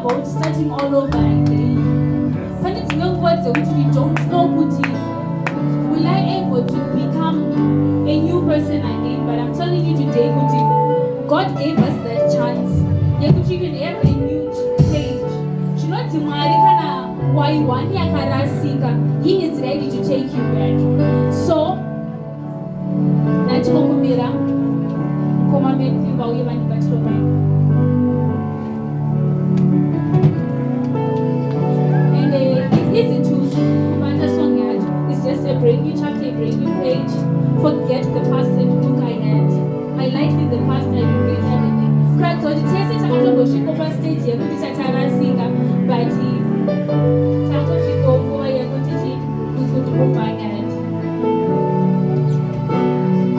about starting all over again. Pane dzimwe nguva dzekuti we don't know kuti will I able to become a new person again, but I'm telling you today kuti God gave us that chance yekuti you can have a new page. Zvinoti Mwari kana waiwani yakarasika, He is ready to take you back. So nachikokumbira koma mberi vauye vandibatiro vangu. And it's easy to find a song yet. It's just a brand new chapter, a brand new page. Forget the past and look ahead. My life in the past, I regret everything. Crowds on the test, I'm not going to go over stage here, but it's a singer, but we could go back at it.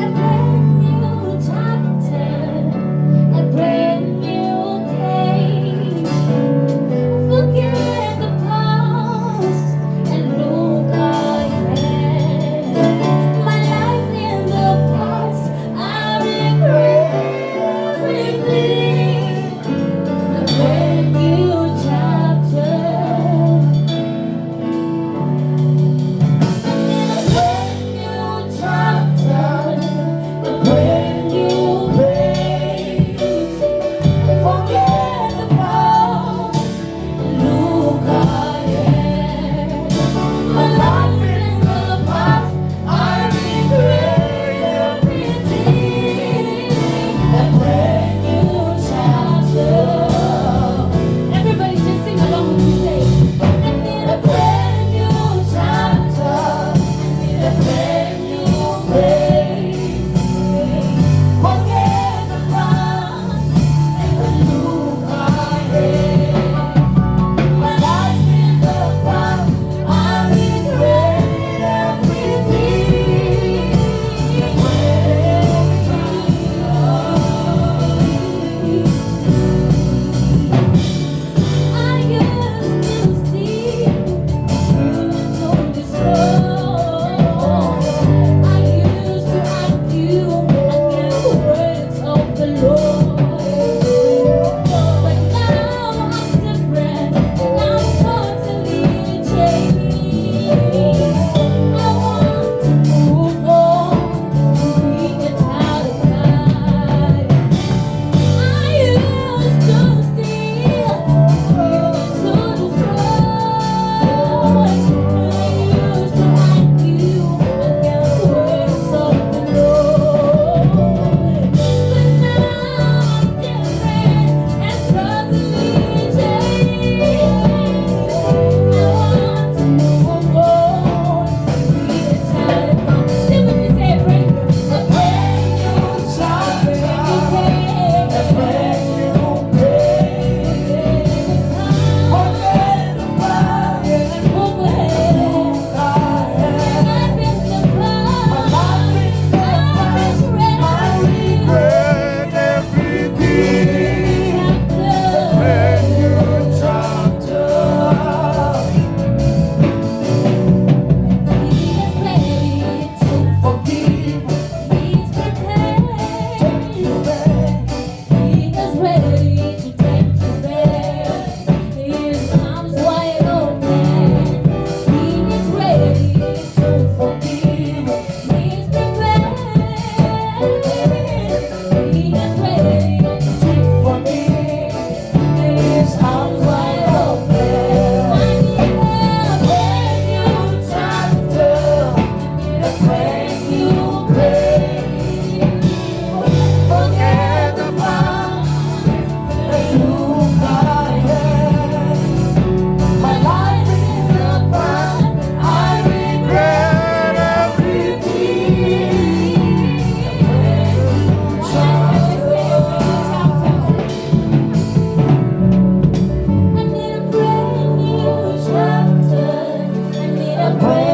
A brand new chapter, a brand new day. Forget the past and look ahead. My life in the past, I regret everything. A brand new chapter. Everybody just sing along with me, say, I need a brand new chapter, I need a brand new page. Forget the past and look ahead. My life in the past, I regret everything. I used to steal, to destroy. I used to argue against the words of the Lord. But now I'm different, I'm totally changed. I want to move on, to be a child of God. I used to steal, to destroy. I used to argue against the words of the Lord. But now I'm different and totally changed. I want to move on, to be a child of God. Then when we say a brand new chapter, a brand new page. Forget the past and move ahead. Life in the past, I regret everything. Brand new chapter. He is ready to forgive. He's prepared to take you back. He is ready to take you back. His arms wide open. He is ready to forgive. He's prepared. He is ready to forgive. His arms wide open. I need a brand new chapter. I need a brand new page. Forget the past and look ahead. My life in the past, I regret everything. A brand new chapter. I need a brand new chapter. I need a brand